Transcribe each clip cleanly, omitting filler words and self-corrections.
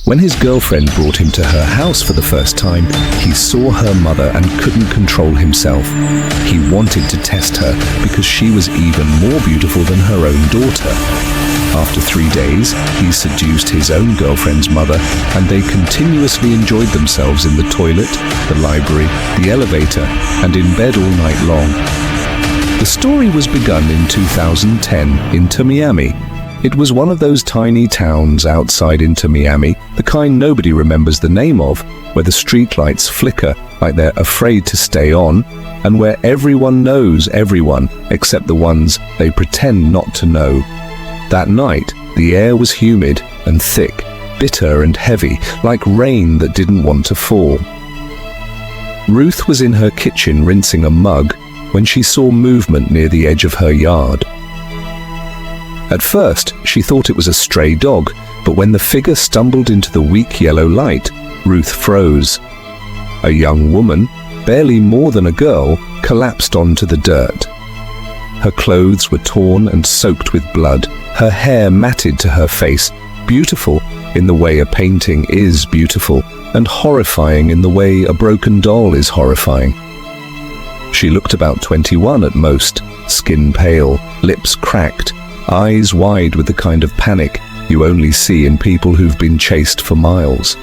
When his girlfriend brought him to her house for the first time, he saw her mother and couldn't control himself. He wanted to test her because she was even more beautiful than her own daughter. After 3 days, he seduced his own girlfriend's mother, and they continuously enjoyed themselves in the toilet, the library, the elevator, and in bed all night long. The story was begun in 2010 in Miami. It was one of those tiny towns outside into Miami, the kind nobody remembers the name of, where the streetlights flicker like they're afraid to stay on, and where everyone knows everyone except the ones they pretend not to know. That night, the air was humid and thick, bitter and heavy, like rain that didn't want to fall. Ruth was in her kitchen rinsing a mug when she saw movement near the edge of her yard. At first, she thought it was a stray dog, but when the figure stumbled into the weak yellow light, Ruth froze. A young woman, barely more than a girl, collapsed onto the dirt. Her clothes were torn and soaked with blood, her hair matted to her face, beautiful in the way a painting is beautiful, and horrifying in the way a broken doll is horrifying. She looked about 21 at most, skin pale, lips cracked, eyes wide with the kind of panic you only see in people who've been chased for miles.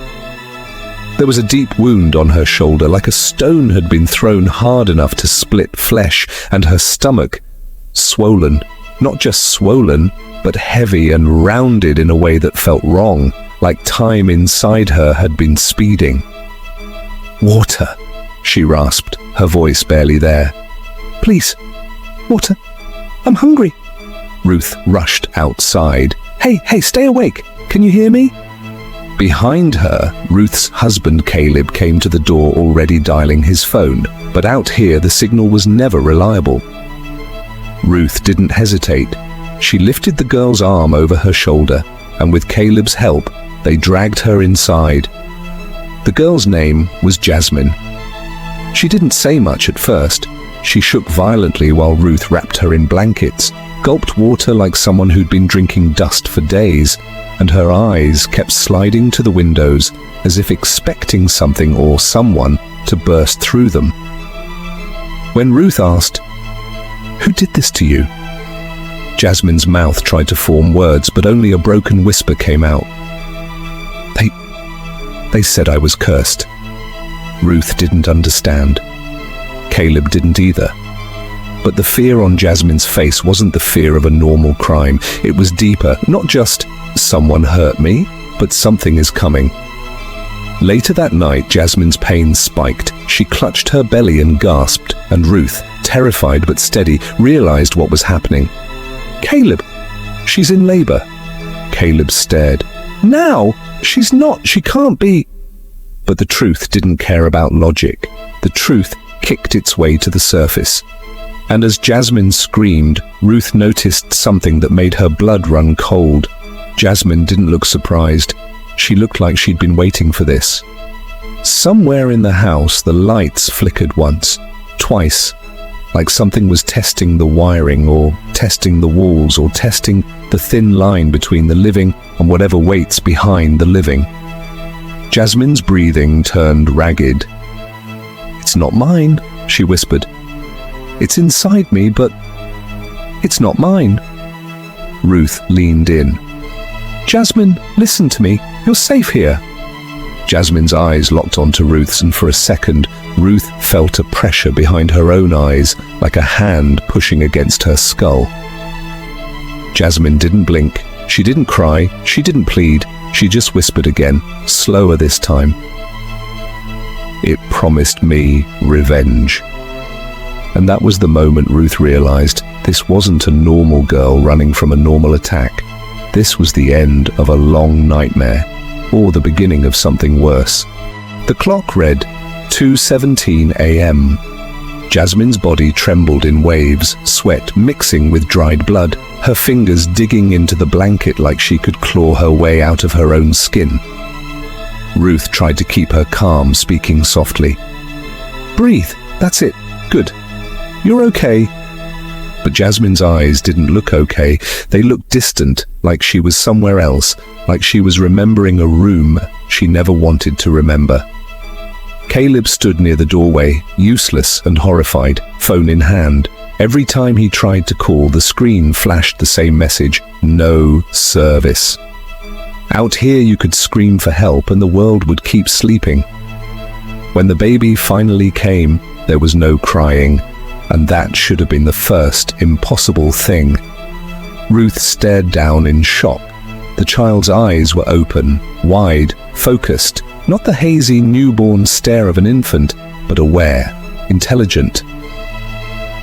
There was a deep wound on her shoulder, like a stone had been thrown hard enough to split flesh, and her stomach, swollen, not just swollen, but heavy and rounded in a way that felt wrong, like time inside her had been speeding. "Water," she rasped, her voice barely there. "Please, water. I'm hungry." Ruth rushed outside. Hey, stay awake. Can you hear me?" Behind her, Ruth's husband Caleb came to the door already dialing his phone, but out here the signal was never reliable. Ruth didn't hesitate. She lifted the girl's arm over her shoulder, and with Caleb's help, they dragged her inside. The girl's name was Jasmine. She didn't say much at first. She shook violently while Ruth wrapped her in blankets, gulped water like someone who'd been drinking dust for days, and her eyes kept sliding to the windows as if expecting something or someone to burst through them. When Ruth asked, "Who did this to you?" Jasmine's mouth tried to form words, but only a broken whisper came out. They said I was cursed." Ruth didn't understand. Caleb didn't either. But the fear on Jasmine's face wasn't the fear of a normal crime. It was deeper, not just, "Someone hurt me," but "something is coming." Later that night, Jasmine's pain spiked. She clutched her belly and gasped, and Ruth, terrified but steady, realized what was happening. "Caleb, she's in labor." Caleb stared. "Now? She's not. She can't be." But the truth didn't care about logic. The truth kicked its way to the surface. And as Jasmine screamed, Ruth noticed something that made her blood run cold. Jasmine didn't look surprised. She looked like she'd been waiting for this. Somewhere in the house, the lights flickered once, twice, like something was testing the wiring or testing the walls or testing the thin line between the living and whatever waits behind the living. Jasmine's breathing turned ragged. "It's not mine," she whispered. "It's inside me, but it's not mine." Ruth leaned in. "Jasmine, listen to me. You're safe here." Jasmine's eyes locked onto Ruth's, and for a second, Ruth felt a pressure behind her own eyes, like a hand pushing against her skull. Jasmine didn't blink. She didn't cry. She didn't plead. She just whispered again, slower this time. "It promised me revenge." And that was the moment Ruth realized this wasn't a normal girl running from a normal attack. This was the end of a long nightmare, or the beginning of something worse. The clock read 2:17 a.m. Jasmine's body trembled in waves, sweat mixing with dried blood, her fingers digging into the blanket like she could claw her way out of her own skin. Ruth tried to keep her calm, speaking softly. "Breathe, that's it, good. You're okay." But Jasmine's eyes didn't look okay. They looked distant, like she was somewhere else, like she was remembering a room she never wanted to remember. Caleb stood near the doorway, useless and horrified, phone in hand. Every time he tried to call, the screen flashed the same message: no service. Out here you could scream for help and the world would keep sleeping. When the baby finally came, there was no crying, and that should have been the first impossible thing. Ruth stared down in shock. The child's eyes were open, wide, focused, not the hazy newborn stare of an infant, but aware, intelligent.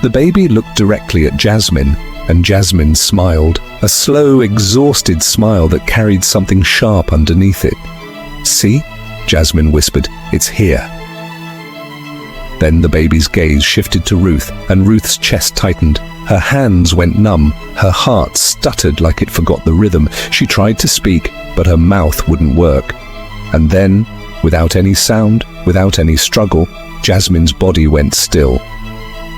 The baby looked directly at Jasmine, and Jasmine smiled, a slow, exhausted smile that carried something sharp underneath it. "See?" Jasmine whispered. "It's here." Then the baby's gaze shifted to Ruth, and Ruth's chest tightened. Her hands went numb. Her heart stuttered like it forgot the rhythm. She tried to speak, but her mouth wouldn't work. And then, without any sound, without any struggle, Jasmine's body went still.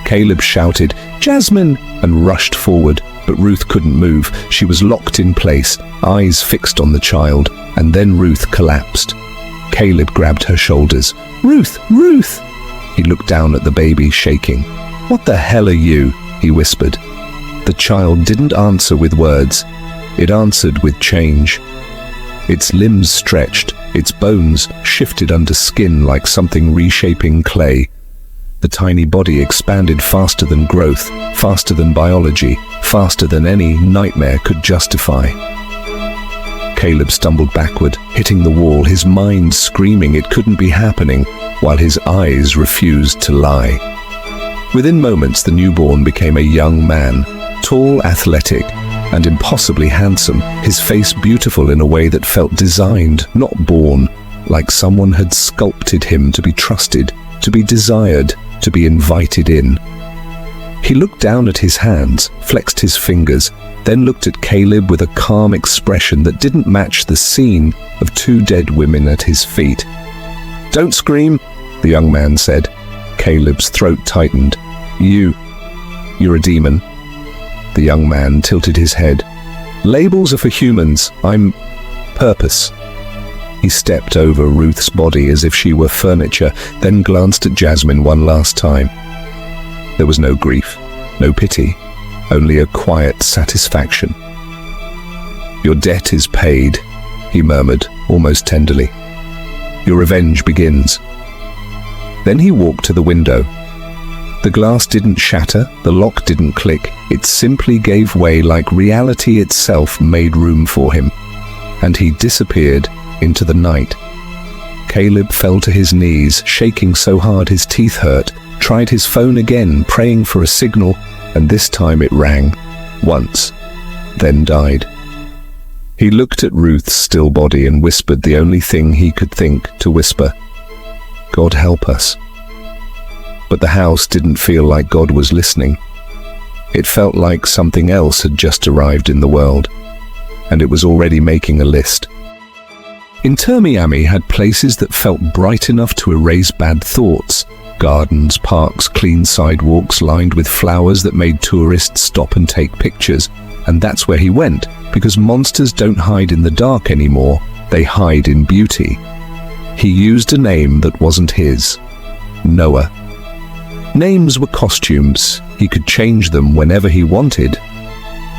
Caleb shouted, "Jasmine!" and rushed forward, but Ruth couldn't move. She was locked in place, eyes fixed on the child, and then Ruth collapsed. Caleb grabbed her shoulders. "Ruth! Ruth!" He looked down at the baby, shaking. "What the hell are you?" he whispered. The child didn't answer with words. It answered with change. Its limbs stretched, its bones shifted under skin like something reshaping clay. The tiny body expanded faster than growth, faster than biology, faster than any nightmare could justify. Caleb stumbled backward, hitting the wall, his mind screaming it couldn't be happening, while his eyes refused to lie. Within moments, the newborn became a young man, tall, athletic, and impossibly handsome, his face beautiful in a way that felt designed, not born, like someone had sculpted him to be trusted, to be desired, to be invited in. He looked down at his hands, flexed his fingers, then looked at Caleb with a calm expression that didn't match the scene of two dead women at his feet. "Don't scream," the young man said. Caleb's throat tightened. You're a demon." The young man tilted his head. "Labels are for humans. I'm purpose." He stepped over Ruth's body as if she were furniture, then glanced at Jasmine one last time. There was no grief, no pity, only a quiet satisfaction. "Your debt is paid," he murmured, almost tenderly. "Your revenge begins." Then he walked to the window. The glass didn't shatter, the lock didn't click, it simply gave way like reality itself made room for him, and he disappeared into the night. Caleb fell to his knees, shaking so hard his teeth hurt, tried his phone again, praying for a signal, and this time it rang, once, then died. He looked at Ruth's still body and whispered the only thing he could think to whisper, "God help us." But the house didn't feel like God was listening. It felt like something else had just arrived in the world, and it was already making a list. Intermiami had places that felt bright enough to erase bad thoughts. Gardens, parks, clean sidewalks lined with flowers that made tourists stop and take pictures. And that's where he went, because monsters don't hide in the dark anymore, they hide in beauty. He used a name that wasn't his. Noah. Names were costumes. He could change them whenever he wanted.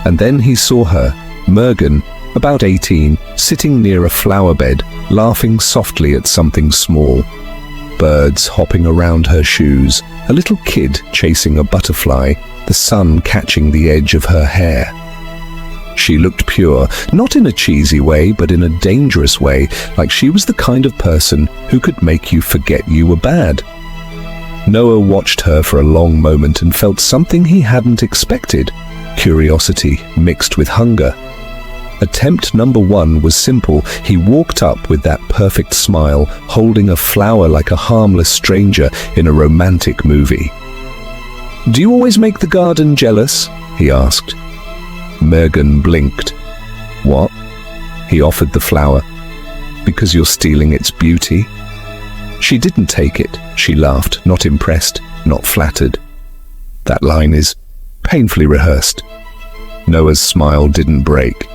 And then he saw her, Mergen, about 18, sitting near a flower bed, laughing softly at something small. Birds hopping around her shoes, a little kid chasing a butterfly, the sun catching the edge of her hair. She looked pure, not in a cheesy way, but in a dangerous way, like she was the kind of person who could make you forget you were bad. Noah watched her for a long moment and felt something he hadn't expected, curiosity mixed with hunger. Attempt number 1 was simple. He walked up with that perfect smile, holding a flower like a harmless stranger in a romantic movie. "Do you always make the garden jealous?" he asked. Mergen blinked. "What?" He offered the flower. "Because you're stealing its beauty." She didn't take it. She laughed, not impressed, not flattered. "That line is painfully rehearsed. Noah's smile didn't break.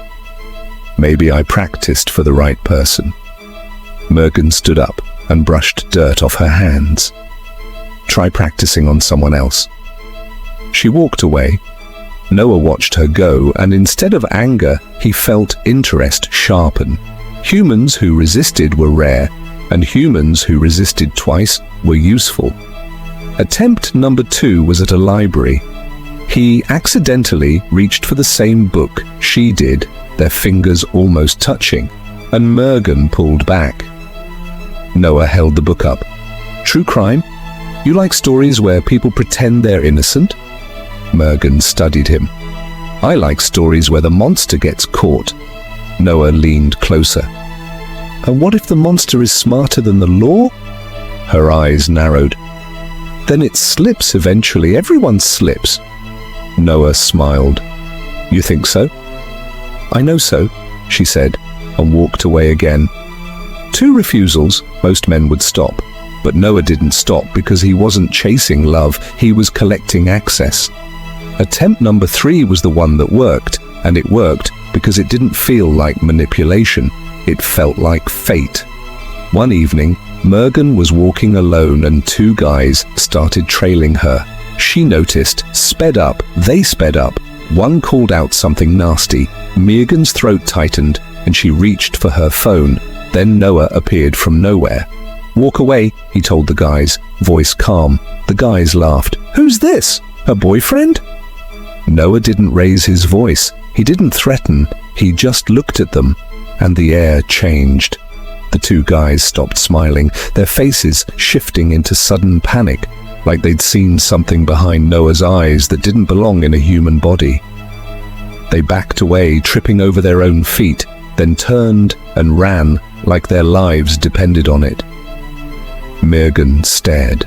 Maybe I practiced for the right person. Mergen stood up and brushed dirt off her hands. Try practicing on someone else. She walked away. Noah watched her go, and instead of anger, he felt interest sharpen. Humans who resisted were rare, and humans who resisted twice were useful. Attempt number 2 was at a library. He accidentally reached for the same book she did, their fingers almost touching, and Mergen pulled back. Noah held the book up. True crime? You like stories where people pretend they're innocent? Mergen studied him. I like stories where the monster gets caught. Noah leaned closer. And what if the monster is smarter than the law? Her eyes narrowed. Then it slips eventually. Everyone slips. Noah smiled. You think so? I know so, she said, and walked away again. 2 refusals, most men would stop. But Noah didn't stop because he wasn't chasing love, he was collecting access. Attempt number 3 was the one that worked, and it worked because it didn't feel like manipulation. It felt like fate. One evening, Mergen was walking alone and 2 guys started trailing her. She noticed, sped up, they sped up. One called out something nasty. Mergen's throat tightened and she reached for her phone. Then Noah appeared from nowhere. Walk away, he told the guys, voice calm. The guys laughed. Who's this? Her boyfriend? Noah didn't raise his voice. He didn't threaten. He just looked at them, and the air changed. The 2 guys stopped smiling, their faces shifting into sudden panic, like they'd seen something behind Noah's eyes that didn't belong in a human body. They backed away, tripping over their own feet, then turned and ran like their lives depended on it. Mergen stared.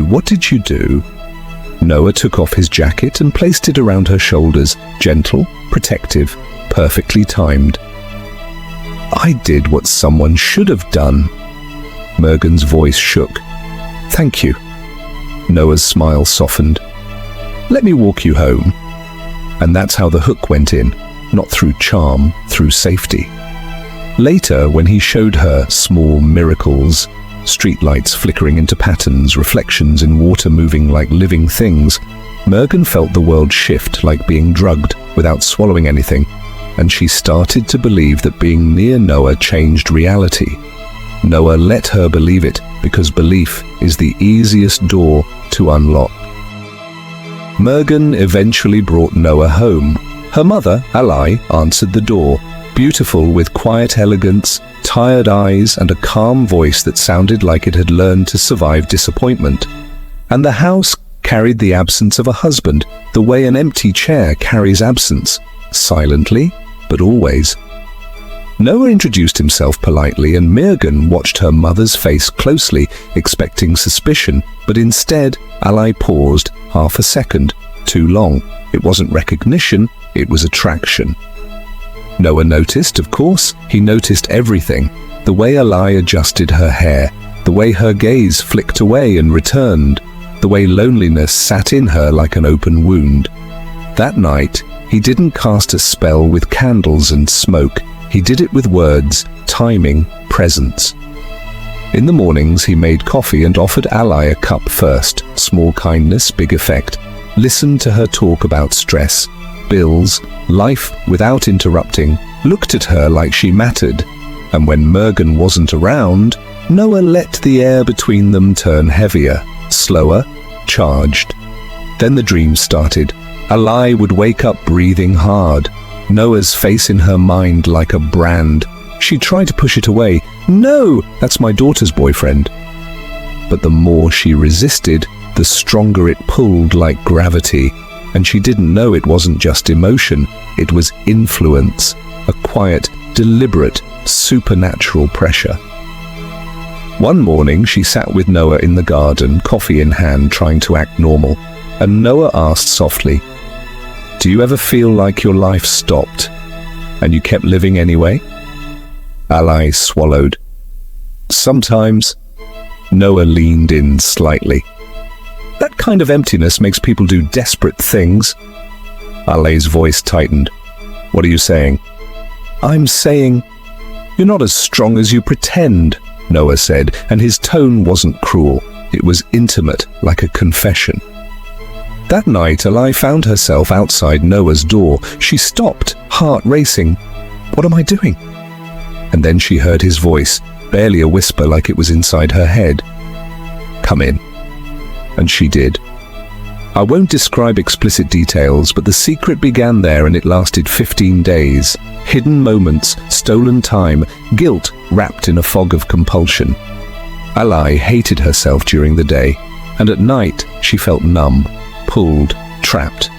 What did you do? Noah took off his jacket and placed it around her shoulders, gentle, protective, perfectly timed. I did what someone should have done. Mergen's voice shook. Thank you. Noah's smile softened. Let me walk you home. And that's how the hook went in, not through charm, through safety. Later, when he showed her small miracles, streetlights flickering into patterns, reflections in water moving like living things, Mergen felt the world shift like being drugged without swallowing anything, and she started to believe that being near Noah changed reality. Noah let her believe it because belief is the easiest door to unlock. Mergen eventually brought Noah home. Her mother, Alai, answered the door, beautiful with quiet elegance, tired eyes, and a calm voice that sounded like it had learned to survive disappointment. And the house carried the absence of a husband, the way an empty chair carries absence, silently, but always. Noah introduced himself politely, and Mergen watched her mother's face closely, expecting suspicion, but instead, Alai paused half a second, too long. It wasn't recognition, it was attraction. Noah noticed, of course. He noticed everything. The way Alai adjusted her hair, the way her gaze flicked away and returned, the way loneliness sat in her like an open wound. That night, he didn't cast a spell with candles and smoke. He did it with words, timing, presence. In the mornings, he made coffee and offered Alai a cup first. Small kindness, big effect. Listened to her talk about stress, bills, life without interrupting, looked at her like she mattered. And when Mergen wasn't around, Noah let the air between them turn heavier, slower, charged. Then the dreams started. Alai would wake up breathing hard, Noah's face in her mind like a brand. She tried to push it away. No, that's my daughter's boyfriend. But the more she resisted, the stronger it pulled like gravity. And she didn't know it wasn't just emotion, it was influence, a quiet, deliberate, supernatural pressure. One morning, she sat with Noah in the garden, coffee in hand, trying to act normal, and Noah asked softly, "Do you ever feel like your life stopped, and you kept living anyway?" Alai swallowed. "Sometimes." Noah leaned in slightly. That kind of emptiness makes people do desperate things. Ala's voice tightened. What are you saying? I'm saying, you're not as strong as you pretend, Noah said, and his tone wasn't cruel. It was intimate, like a confession. That night, Ala found herself outside Noah's door. She stopped, heart racing. What am I doing? And then she heard his voice, barely a whisper, like it was inside her head. Come in. And she did. I won't describe explicit details, but the secret began there, and it lasted 15 days. Hidden moments, stolen time, guilt wrapped in a fog of compulsion. Ala hated herself during the day, and at night she felt numb, pulled, trapped.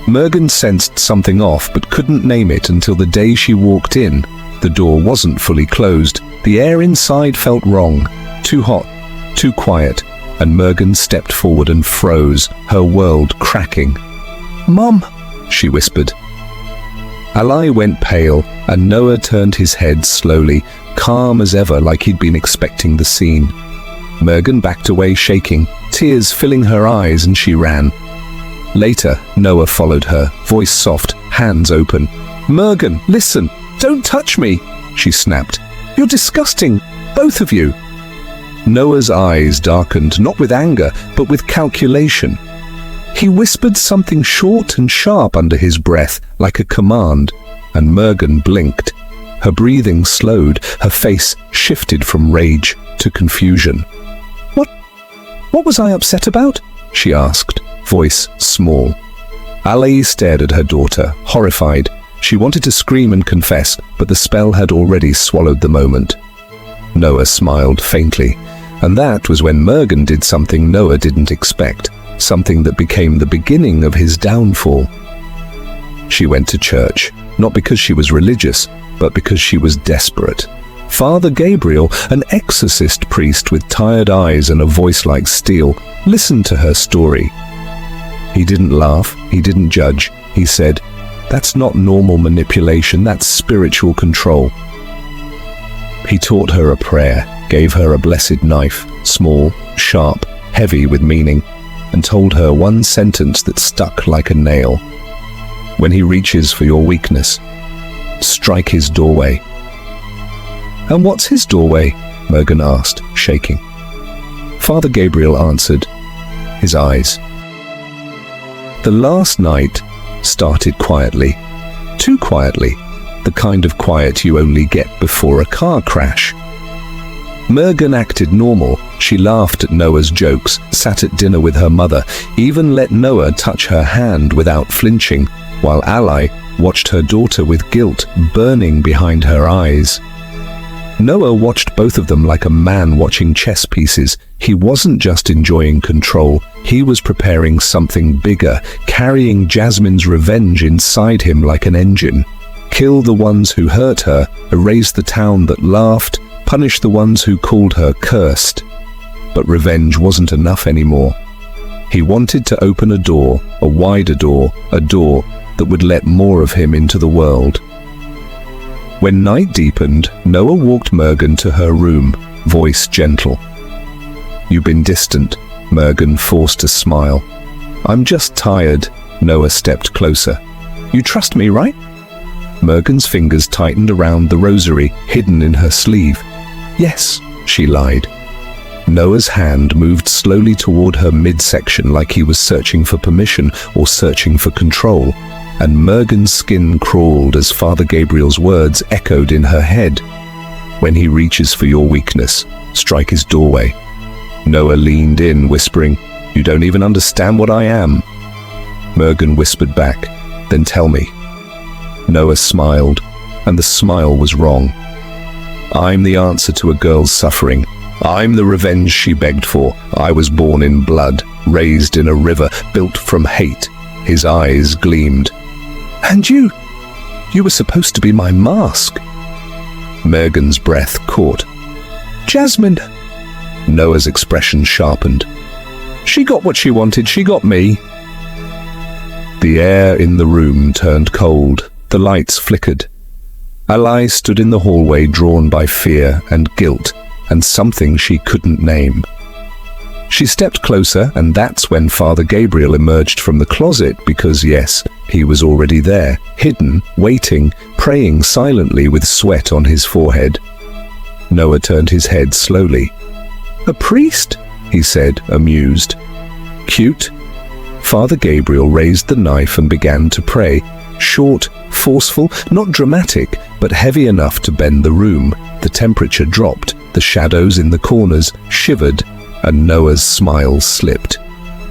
Mergen sensed something off but couldn't name it until the day she walked in. The door wasn't fully closed. The air inside felt wrong, too hot, too quiet, and Mergen stepped forward and froze, her world cracking. "Mom," she whispered. Ala went pale, and Noah turned his head slowly, calm as ever, like he'd been expecting the scene. Mergen backed away shaking, tears filling her eyes, and she ran. Later, Noah followed her, voice soft, hands open. "Mergen, listen! Don't touch me!" she snapped. "You're disgusting, both of you!" Noah's eyes darkened, not with anger, but with calculation. He whispered something short and sharp under his breath, like a command, and Mergen blinked. Her breathing slowed, her face shifted from rage to confusion. What was I upset about?" she asked, voice small. Ala stared at her daughter, horrified. She wanted to scream and confess, but the spell had already swallowed the moment. Noah smiled faintly, and that was when Mergen did something Noah didn't expect, something that became the beginning of his downfall. She went to church, not because she was religious, but because she was desperate. Father Gabriel, an exorcist priest with tired eyes and a voice like steel, listened to her story. He didn't laugh, he didn't judge. He said, "That's not normal manipulation, that's spiritual control." He taught her a prayer, gave her a blessed knife, small, sharp, heavy with meaning, and told her one sentence that stuck like a nail. "When he reaches for your weakness, strike his doorway." "And what's his doorway?" Mergen asked, shaking. Father Gabriel answered, his eyes. The last night started quietly, too quietly, the kind of quiet you only get before a car crash. Mergen acted normal. She laughed at Noah's jokes, sat at dinner with her mother, even let Noah touch her hand without flinching, while Ala watched her daughter with guilt burning behind her eyes. Noah watched both of them like a man watching chess pieces. He wasn't just enjoying control, he was preparing something bigger, carrying Jasmine's revenge inside him like an engine. Kill the ones who hurt her, erase the town that laughed, punish the ones who called her cursed. But revenge wasn't enough anymore. He wanted to open a door, a wider door, a door that would let more of him into the world. When night deepened, Noah walked Mergen to her room, voice gentle. "You've been distant," Mergen forced a smile. "I'm just tired." Noah stepped closer. "You trust me, right?" Mergen's fingers tightened around the rosary hidden in her sleeve. "Yes," she lied. Noah's hand moved slowly toward her midsection like he was searching for permission or searching for control, and Mergen's skin crawled as Father Gabriel's words echoed in her head. "When he reaches for your weakness, strike his doorway." Noah leaned in, whispering, "You don't even understand what I am." Mergen whispered back, "Then tell me." Noah smiled, and the smile was wrong. "I'm the answer to a girl's suffering. I'm the revenge she begged for. I was born in blood, raised in a river, built from hate." His eyes gleamed. "And you were supposed to be my mask." Mergen's breath caught. "Jasmine!" Noah's expression sharpened. "She got what she wanted, she got me." The air in the room turned cold. The lights flickered. Ala stood in the hallway, drawn by fear and guilt and something she couldn't name. She stepped closer, and that's when Father Gabriel emerged from the closet because, yes, he was already there, hidden, waiting, praying silently with sweat on his forehead. Noah turned his head slowly. "A priest?" he said, amused. "Cute." Father Gabriel raised the knife and began to pray. Short, forceful, not dramatic, but heavy enough to bend the room. The temperature dropped, the shadows in the corners shivered, and Noah's smile slipped.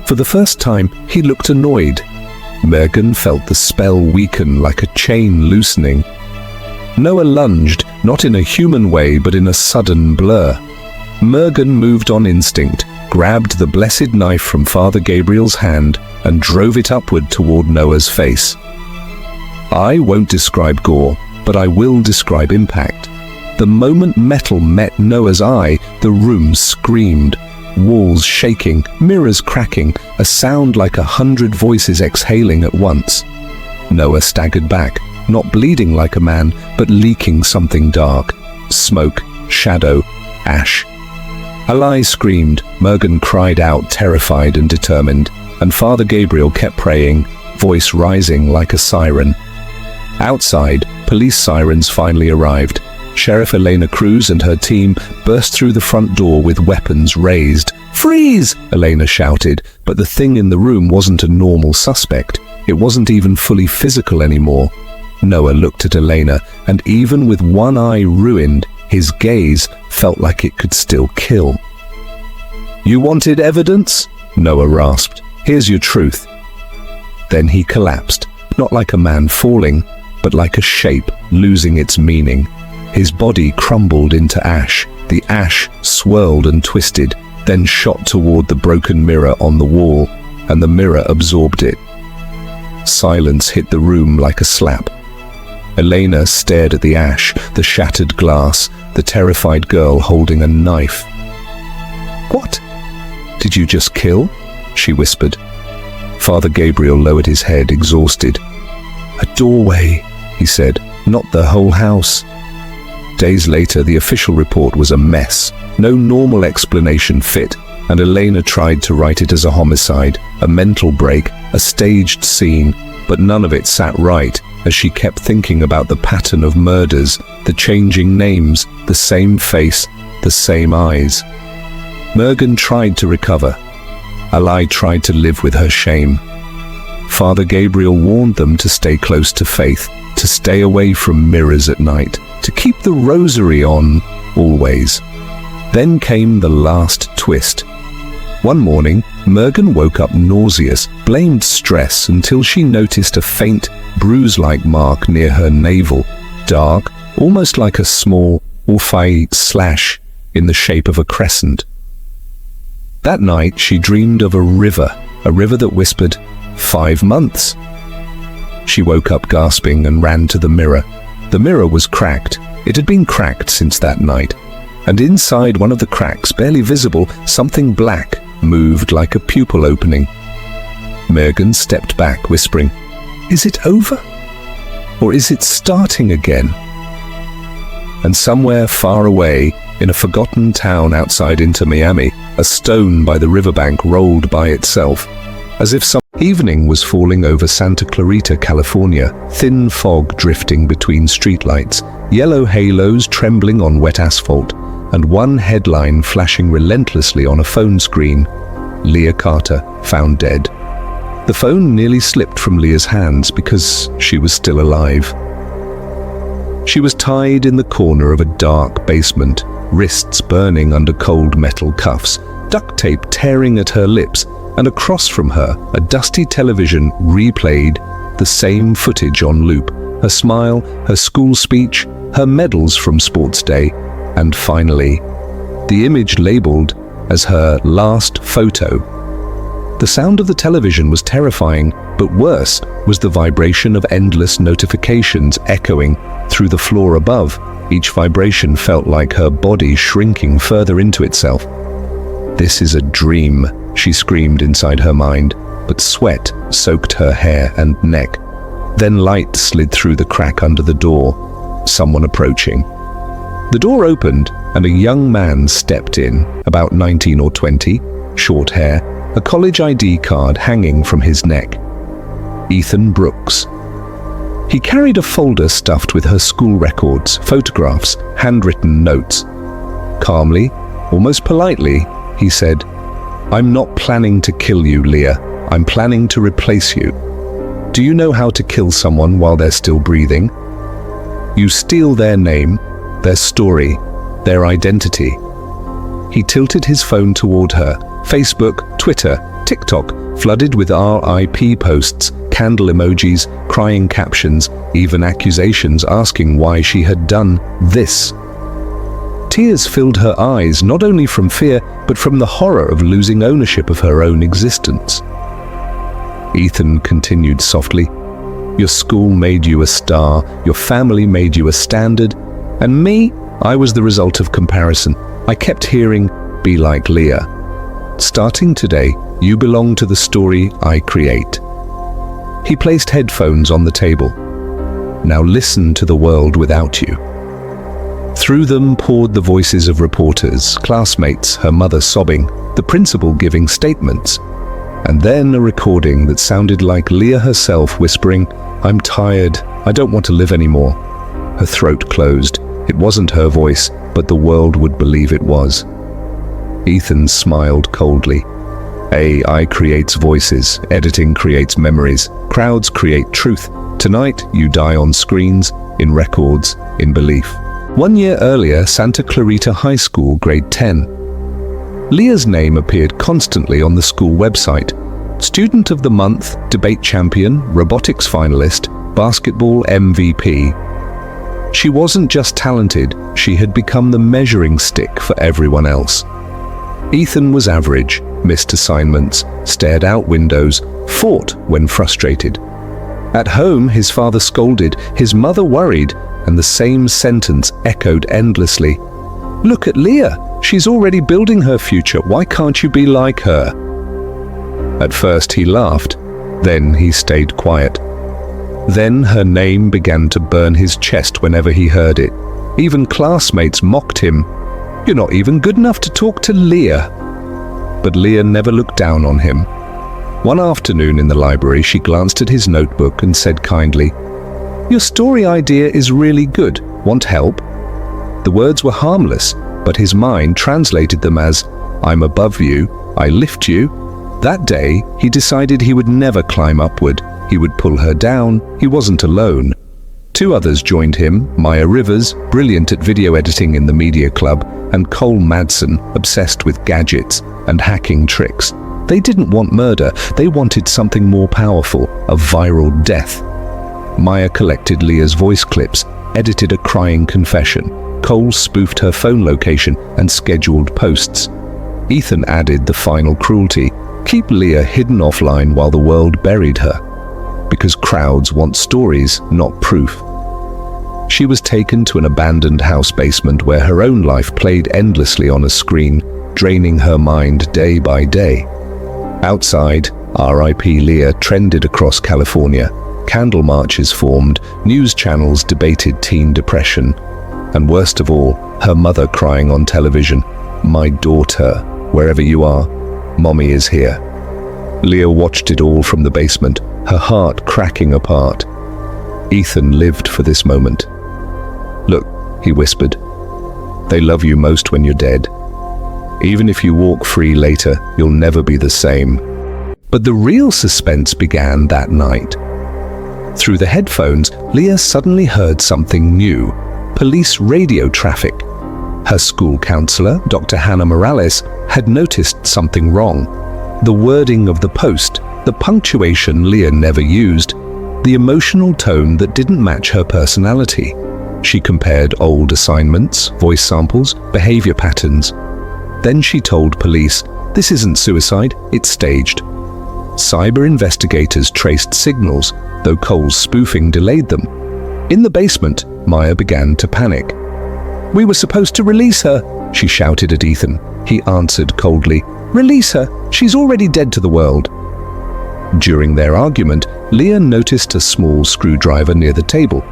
For the first time, he looked annoyed. Mergen felt the spell weaken like a chain loosening. Noah lunged, not in a human way, but in a sudden blur. Mergen moved on instinct, grabbed the blessed knife from Father Gabriel's hand, and drove it upward toward Noah's face. I won't describe gore, but I will describe impact. The moment metal met Noah's eye, the room screamed. Walls shaking, mirrors cracking, a sound like 100 voices exhaling at once. Noah staggered back, not bleeding like a man, but leaking something dark. Smoke, shadow, ash. Alai screamed, Mergen cried out, terrified and determined, and Father Gabriel kept praying, voice rising like a siren. Outside, police sirens finally arrived. Sheriff Elena Cruz and her team burst through the front door with weapons raised. "Freeze!" Elena shouted, but the thing in the room wasn't a normal suspect. It wasn't even fully physical anymore. Noah looked at Elena, and even with one eye ruined, his gaze felt like it could still kill. "You wanted evidence?" Noah rasped. "Here's your truth." Then he collapsed, not like a man falling, but like a shape losing its meaning. His body crumbled into ash. The ash swirled and twisted, then shot toward the broken mirror on the wall, and the mirror absorbed it. Silence hit the room like a slap. Elena stared at the ash, the shattered glass, the terrified girl holding a knife. "What? Did you just kill?" she whispered. Father Gabriel lowered his head, exhausted. "A doorway," he said, "not the whole house." Days later, the official report was a mess. No normal explanation fit, and Elena tried to write it as a homicide, a mental break, a staged scene, but none of it sat right as she kept thinking about the pattern of murders, the changing names, the same face, the same eyes. Mergen tried to recover. Alai tried to live with her shame. Father Gabriel warned them to stay close to faith, to stay away from mirrors at night, to keep the rosary on, always. Then came the last twist. One morning, Mergen woke up nauseous, blamed stress until she noticed a faint, bruise-like mark near her navel, dark, almost like a small, Orphei slash in the shape of a crescent. That night, she dreamed of a river that whispered, 5 months. She woke up gasping and ran to the mirror. The mirror was cracked. It had been cracked since that night. And inside one of the cracks, barely visible, something black moved like a pupil opening. Mergen stepped back, whispering, "Is it over? Or is it starting again?" And somewhere far away, in a forgotten town outside Inter Miami, a stone by the riverbank rolled by itself, as if some evening was falling over Santa Clarita, California, thin fog drifting between streetlights, yellow halos trembling on wet asphalt, and one headline flashing relentlessly on a phone screen: Leah Carter found dead. The phone nearly slipped from Leah's hands because she was still alive. She was tied in the corner of a dark basement, wrists burning under cold metal cuffs, duct tape tearing at her lips, and across from her, a dusty television replayed the same footage on loop. Her smile, her school speech, her medals from sports day, and finally, the image labeled as her last photo. The sound of the television was terrifying, but worse was the vibration of endless notifications echoing through the floor above. Each vibration felt like her body shrinking further into itself. "This is a dream," she screamed inside her mind, but sweat soaked her hair and neck. Then light slid through the crack under the door, someone approaching. The door opened, and a young man stepped in, about 19 or 20, short hair, a college ID card hanging from his neck. Ethan Brooks. He carried a folder stuffed with her school records, photographs, handwritten notes. Calmly, almost politely, he said, "I'm not planning to kill you, Leah. I'm planning to replace you. Do you know how to kill someone while they're still breathing? You steal their name, their story, their identity." He tilted his phone toward her. Facebook, Twitter, TikTok flooded with RIP posts, candle emojis, crying captions, even accusations asking why she had done this. Tears filled her eyes, not only from fear, but from the horror of losing ownership of her own existence. Ethan continued softly, "Your school made you a star, your family made you a standard, and me, I was the result of comparison. I kept hearing, 'Be like Leah.' Starting today, you belong to the story I create." He placed headphones on the table. "Now listen to the world without you." Through them poured the voices of reporters, classmates, her mother sobbing, the principal giving statements, and then a recording that sounded like Leah herself whispering, "I'm tired, I don't want to live anymore." Her throat closed. It wasn't her voice, but the world would believe it was. Ethan smiled coldly. AI creates voices, editing creates memories, crowds create truth. Tonight, you die on screens, in records, in belief. 1 year earlier, Santa Clarita High School, grade 10. Leah's name appeared constantly on the school website. Student of the Month, debate champion, robotics finalist, basketball MVP. She wasn't just talented, she had become the measuring stick for everyone else. Ethan was average, missed assignments, stared out windows, fought when frustrated. At home, his father scolded, his mother worried, and the same sentence echoed endlessly. "Look at Leah, she's already building her future, why can't you be like her?" At first he laughed, then he stayed quiet. Then her name began to burn his chest whenever he heard it. Even classmates mocked him. "You're not even good enough to talk to Leah." But Leah never looked down on him. One afternoon in the library, she glanced at his notebook and said kindly, "Your story idea is really good. Want help?" The words were harmless, but his mind translated them as, "I'm above you, I lift you." That day, he decided he would never climb upward. He would pull her down. He wasn't alone. 2 others joined him, Maya Rivers, brilliant at video editing in the media club, and Cole Madsen, obsessed with gadgets and hacking tricks. They didn't want murder, they wanted something more powerful, a viral death. Maya collected Leah's voice clips, edited a crying confession. Cole spoofed her phone location and scheduled posts. Ethan added the final cruelty, keep Leah hidden offline while the world buried her. Because crowds want stories, not proof. She was taken to an abandoned house basement where her own life played endlessly on a screen, draining her mind day by day. Outside, RIP Leah trended across California. Candle marches formed, news channels debated teen depression, and worst of all, her mother crying on television, "My daughter, wherever you are, Mommy is here." Leah watched it all from the basement, her heart cracking apart. Ethan lived for this moment. "Look," he whispered, "they love you most when you're dead. Even if you walk free later, you'll never be the same." But the real suspense began that night. Through the headphones, Leah suddenly heard something new, police radio traffic. Her school counselor, Dr. Hannah Morales, had noticed something wrong. The wording of the post, the punctuation Leah never used, the emotional tone that didn't match her personality. She compared old assignments, voice samples, behavior patterns. Then she told police, "This isn't suicide, it's staged." Cyber investigators traced signals, though Cole's spoofing delayed them. In the basement, Maya began to panic. "We were supposed to release her," she shouted at Ethan. He answered coldly, "Release her, she's already dead to the world." During their argument, Leah noticed a small screwdriver near the table.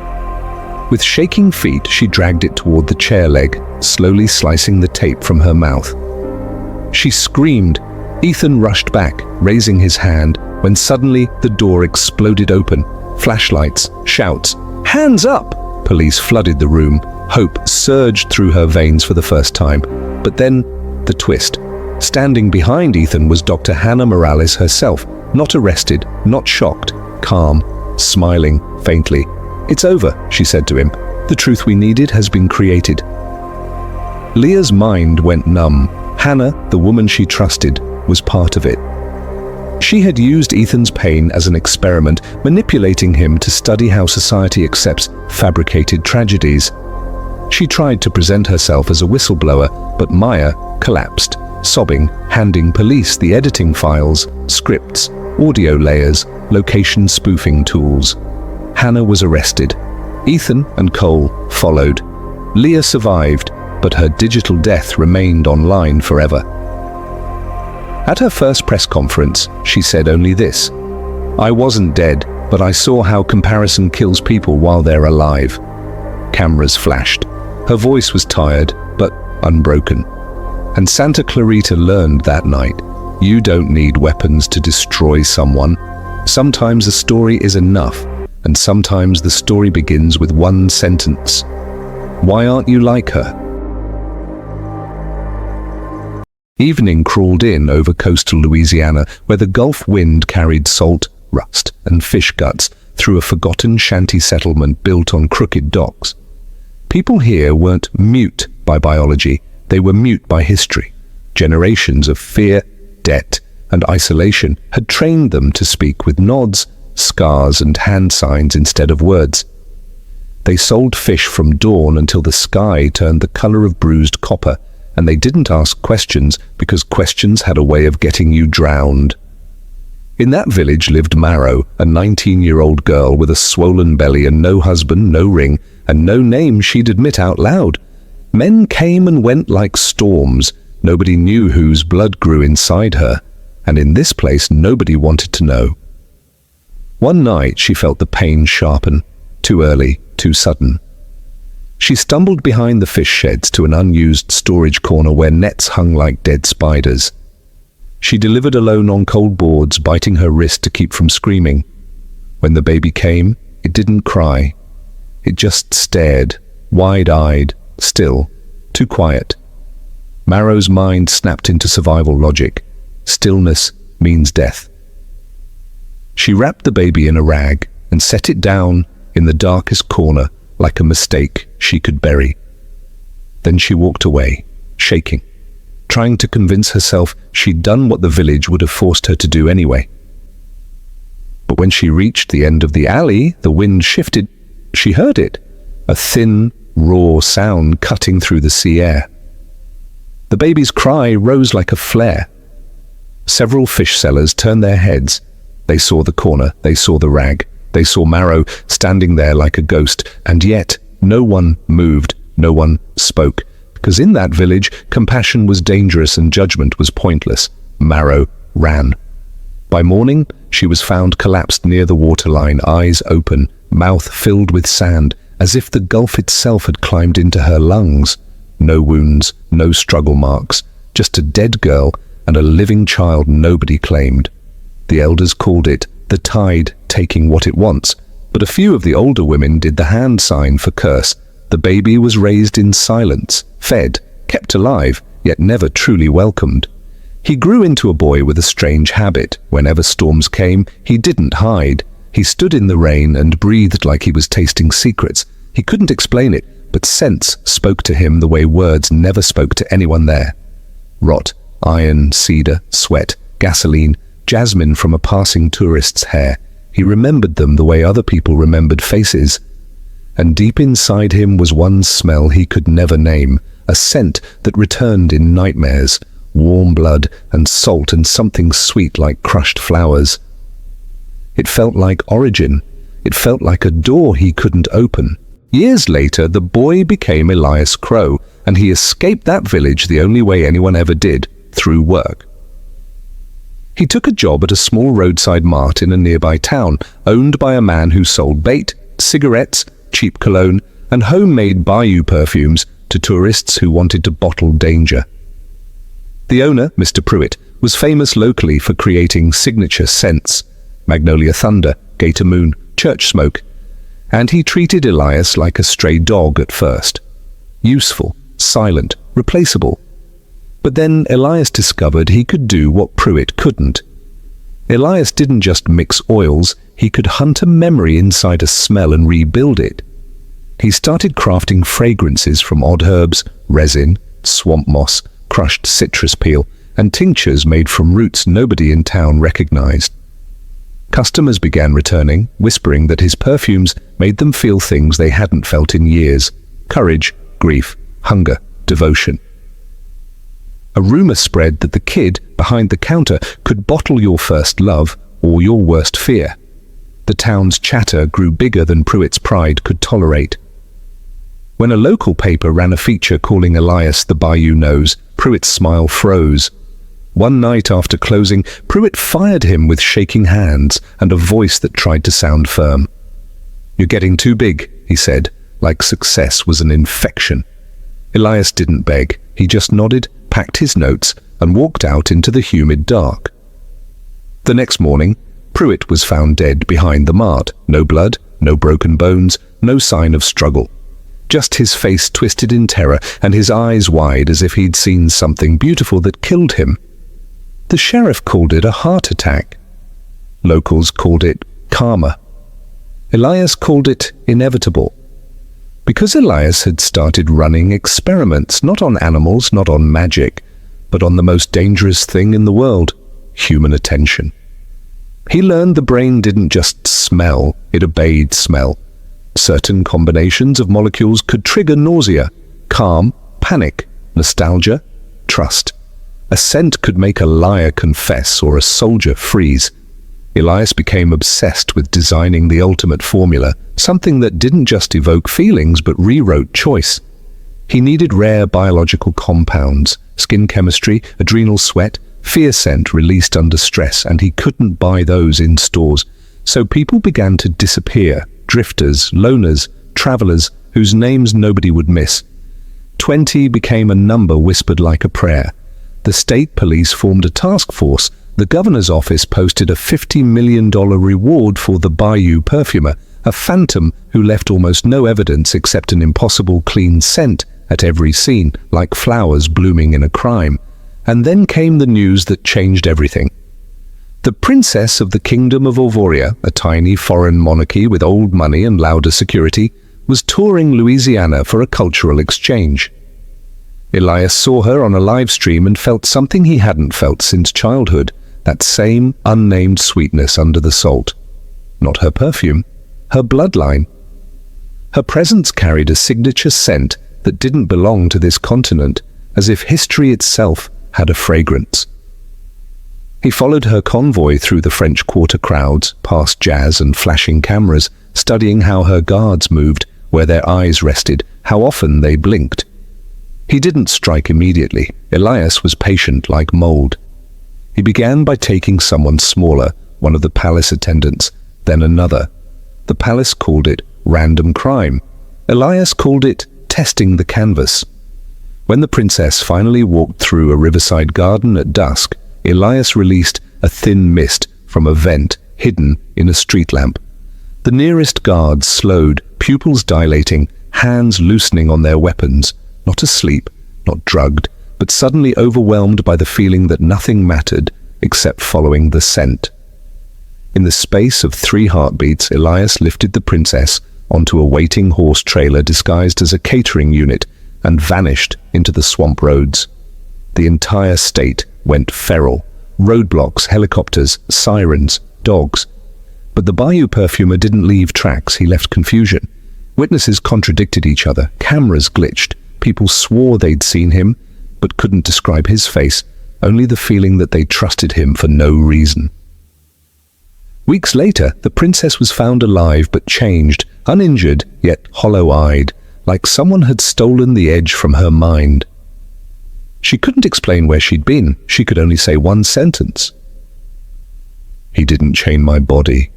With shaking feet, she dragged it toward the chair leg, slowly slicing the tape from her mouth. She screamed, Ethan rushed back, raising his hand, when suddenly the door exploded open. Flashlights, shouts, "Hands up!" Police flooded the room. Hope surged through her veins for the first time. But then, the twist. Standing behind Ethan was Dr. Hannah Morales herself, not arrested, not shocked, calm, smiling faintly. "It's over," she said to him. "The truth we needed has been created." Leah's mind went numb. Hannah, the woman she trusted, was part of it. She had used Ethan's pain as an experiment, manipulating him to study how society accepts fabricated tragedies. She tried to present herself as a whistleblower, but Maya collapsed, sobbing, handing police the editing files, scripts, audio layers, location spoofing tools. Hannah was arrested. Ethan and Cole followed. Leah survived, but her digital death remained online forever. At her first press conference, she said only this: "I wasn't dead, but I saw how comparison kills people while they're alive." Cameras flashed. Her voice was tired, but unbroken. And Santa Clarita learned that night, you don't need weapons to destroy someone. Sometimes a story is enough, and sometimes the story begins with one sentence. Why aren't you like her? Evening crawled in over coastal Louisiana, where the Gulf wind carried salt, rust, and fish guts through a forgotten shanty settlement built on crooked docks. People here weren't mute by biology, they were mute by history. Generations of fear, debt, and isolation had trained them to speak with nods, scars, and hand signs instead of words. They sold fish from dawn until the sky turned the color of bruised copper, and they didn't ask questions because questions had a way of getting you drowned. In that village lived Marrow, a 19-year-old girl with a swollen belly and no husband, no ring, and no name she'd admit out loud. Men came and went like storms. Nobody knew whose blood grew inside her, and in this place nobody wanted to know. One night she felt the pain sharpen, too early, too sudden. She stumbled behind the fish sheds to an unused storage corner where nets hung like dead spiders. She delivered alone on cold boards, biting her wrist to keep from screaming. When the baby came, it didn't cry. It just stared, wide-eyed, still, too quiet. Marrow's mind snapped into survival logic. Stillness means death. She wrapped the baby in a rag and set it down in the darkest corner like a mistake she could bury. Then she walked away, shaking, trying to convince herself she'd done what the village would have forced her to do anyway. But when she reached the end of the alley, the wind shifted. She heard it, a thin, raw sound cutting through the sea air. The baby's cry rose like a flare. Several fish sellers turned their heads. They saw the corner, they saw the rag, they saw Marrow standing there like a ghost, and yet no one moved, no one spoke, because in that village, compassion was dangerous and judgment was pointless. Marrow ran. By morning, she was found collapsed near the waterline, eyes open, mouth filled with sand, as if the Gulf itself had climbed into her lungs. No wounds, no struggle marks, just a dead girl and a living child nobody claimed. The elders called it the tide taking what it wants, but a few of the older women did the hand sign for curse. The baby was raised in silence, fed, kept alive, yet never truly welcomed. He grew into a boy with a strange habit. Whenever storms came, he didn't hide. He stood in the rain and breathed like he was tasting secrets. He couldn't explain it, but sense spoke to him the way words never spoke to anyone there. Rot, iron, cedar, sweat, gasoline, jasmine from a passing tourist's hair. He remembered them the way other people remembered faces. And deep inside him was one smell he could never name, a scent that returned in nightmares, warm blood and salt and something sweet like crushed flowers. It felt like origin. It felt like a door he couldn't open. Years later, the boy became Elias Crow, and he escaped that village the only way anyone ever did, through work. He took a job at a small roadside mart in a nearby town, owned by a man who sold bait, cigarettes, cheap cologne, and homemade bayou perfumes to tourists who wanted to bottle danger. The owner, Mr. Pruitt, was famous locally for creating signature scents: Magnolia Thunder, Gator Moon, Church Smoke. And he treated Elias like a stray dog at first. Useful, silent, replaceable. But then Elias discovered he could do what Pruitt couldn't. Elias didn't just mix oils, he could hunt a memory inside a smell and rebuild it. He started crafting fragrances from odd herbs, resin, swamp moss, crushed citrus peel, and tinctures made from roots nobody in town recognized. Customers began returning, whispering that his perfumes made them feel things they hadn't felt in years: courage, grief, hunger, devotion. A rumor spread that the kid behind the counter could bottle your first love or your worst fear. The town's chatter grew bigger than Pruitt's pride could tolerate. When a local paper ran a feature calling Elias the Bayou Nose, Pruitt's smile froze. One night after closing, Pruitt fired him with shaking hands and a voice that tried to sound firm. "You're getting too big," he said, like success was an infection. Elias didn't beg. He just nodded, packed his notes, and walked out into the humid dark. The next morning, Pruitt was found dead behind the mart. No blood, no broken bones, no sign of struggle. Just his face twisted in terror and his eyes wide as if he'd seen something beautiful that killed him. The sheriff called it a heart attack. Locals called it karma. Elias called it inevitable. Because Elias had started running experiments, not on animals, not on magic, but on the most dangerous thing in the world: human attention. He learned the brain didn't just smell, it obeyed smell. Certain combinations of molecules could trigger nausea, calm, panic, nostalgia, trust. A scent could make a liar confess or a soldier freeze. Elias became obsessed with designing the ultimate formula, something that didn't just evoke feelings but rewrote choice. He needed rare biological compounds, skin chemistry, adrenal sweat, fear scent released under stress, and he couldn't buy those in stores. So people began to disappear: drifters, loners, travelers whose names nobody would miss. 20 became a number whispered like a prayer. The state police formed a task force. The governor's office posted a $50 million reward for the Bayou perfumer, a phantom who left almost no evidence except an impossible clean scent at every scene, like flowers blooming in a crime. And then came the news that changed everything. The princess of the Kingdom of Orvoria, a tiny foreign monarchy with old money and louder security, was touring Louisiana for a cultural exchange. Elias saw her on a live stream and felt something he hadn't felt since childhood, that same unnamed sweetness under the salt. Not her perfume, her bloodline. Her presence carried a signature scent that didn't belong to this continent, as if history itself had a fragrance. He followed her convoy through the French Quarter crowds, past jazz and flashing cameras, studying how her guards moved, where their eyes rested, how often they blinked. He didn't strike immediately. Elias was patient like mold. He began by taking someone smaller, one of the palace attendants, then another. The palace called it random crime. Elias called it testing the canvas. When the princess finally walked through a riverside garden at dusk, Elias released a thin mist from a vent hidden in a street lamp. The nearest guards slowed, pupils dilating, hands loosening on their weapons, not asleep, not drugged, but suddenly overwhelmed by the feeling that nothing mattered except following the scent. In the space of 3 heartbeats, Elias lifted the princess onto a waiting horse trailer disguised as a catering unit and vanished into the swamp roads. The entire state went feral. Roadblocks, helicopters, sirens, dogs. But the Bayou perfumer didn't leave tracks, he left confusion. Witnesses contradicted each other, cameras glitched, people swore they'd seen him, but couldn't describe his face, only the feeling that they trusted him for no reason. Weeks later, the princess was found alive but changed, uninjured yet hollow-eyed, like someone had stolen the edge from her mind. She couldn't explain where she'd been. She could only say one sentence. "He didn't chain my body.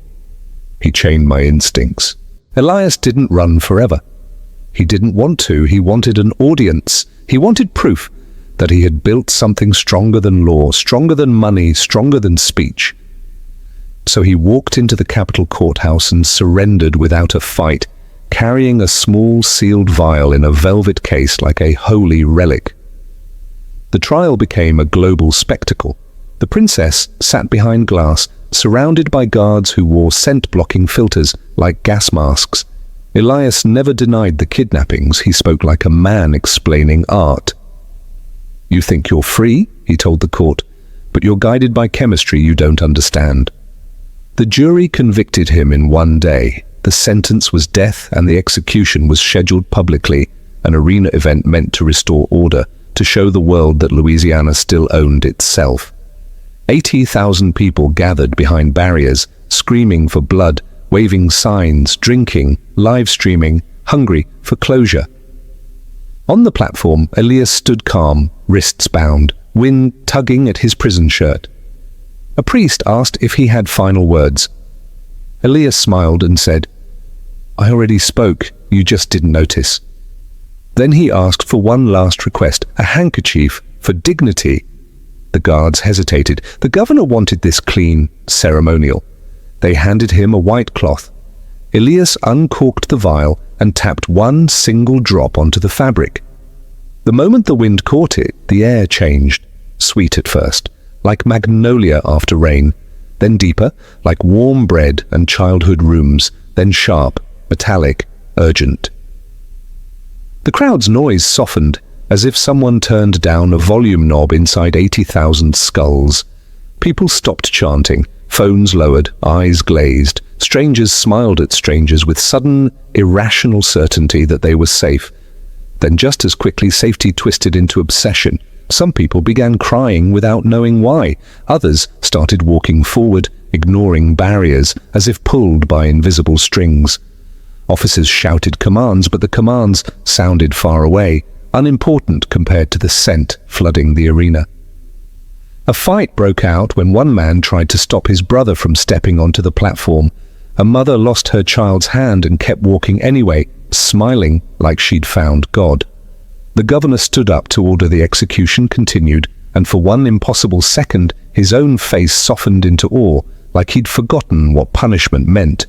He chained my instincts." Elias didn't run forever. He didn't want to. He wanted an audience. He wanted proof. that he had built something stronger than law, stronger than money, stronger than speech. So he walked into the Capitol courthouse and surrendered without a fight, carrying a small sealed vial in a velvet case like a holy relic. The trial became a global spectacle. The princess sat behind glass, surrounded by guards who wore scent-blocking filters like gas masks. Elias never denied the kidnappings. He spoke like a man explaining art. "You think you're free," he told the court, "but you're guided by chemistry you don't understand." The jury convicted him in one day. The sentence was death, and the execution was scheduled publicly, an arena event meant to restore order, to show the world that Louisiana still owned itself. 80,000 people gathered behind barriers, screaming for blood, waving signs, drinking, live streaming, hungry for closure. On the platform, Elias stood calm, wrists bound, wind tugging at his prison shirt. A priest asked if he had final words. Elias smiled and said, "I already spoke, you just didn't notice." Then he asked for one last request, a handkerchief for dignity. The guards hesitated. The governor wanted this clean, ceremonial. They handed him a white cloth. Elias uncorked the vial and tapped one single drop onto the fabric. The moment the wind caught it, the air changed, sweet at first, like magnolia after rain, then deeper, like warm bread and childhood rooms, then sharp, metallic, urgent. The crowd's noise softened, as if someone turned down a volume knob inside 80,000 skulls. People stopped chanting, phones lowered, eyes glazed. Strangers smiled at strangers with sudden, irrational certainty that they were safe. Then just as quickly, safety twisted into obsession. Some people began crying without knowing why. Others started walking forward, ignoring barriers, as if pulled by invisible strings. Officers shouted commands, but the commands sounded far away, unimportant compared to the scent flooding the arena. A fight broke out when one man tried to stop his brother from stepping onto the platform. A mother lost her child's hand and kept walking anyway, smiling like she'd found God. The governor stood up to order the execution continued, and for one impossible second, his own face softened into awe, like he'd forgotten what punishment meant.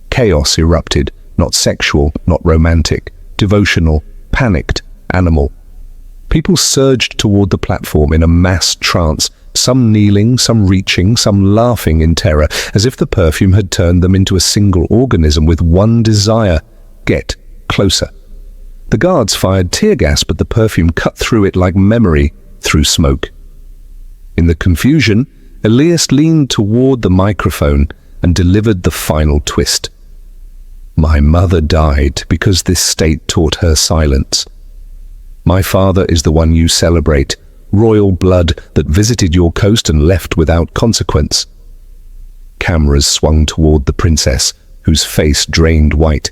Chaos erupted, not sexual, not romantic, devotional, panicked, animal. People surged toward the platform in a mass trance, some kneeling, some reaching, some laughing in terror, as if the perfume had turned them into a single organism with one desire: get closer. The guards fired tear gas, but the perfume cut through it like memory through smoke. In the confusion, Elias leaned toward the microphone and delivered the final twist. "My mother died because this state taught her silence. My father is the one you celebrate, royal blood that visited your coast and left without consequence." Cameras swung toward the princess, whose face drained white.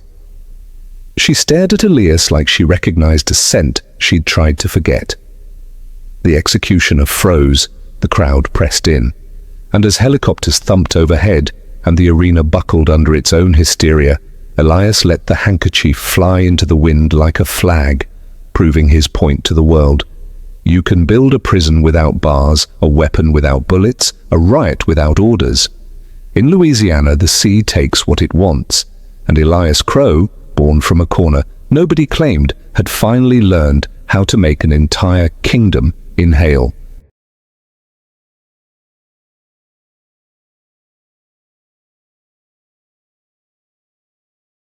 She stared at Elias like she recognized a scent she'd tried to forget. The executioner froze, the crowd pressed in, and as helicopters thumped overhead and the arena buckled under its own hysteria, Elias let the handkerchief fly into the wind like a flag, proving his point to the world. You can build a prison without bars, a weapon without bullets, a riot without orders. In Louisiana, the sea takes what it wants, and Elias Crow, born from a corner nobody claimed, had finally learned how to make an entire kingdom inhale.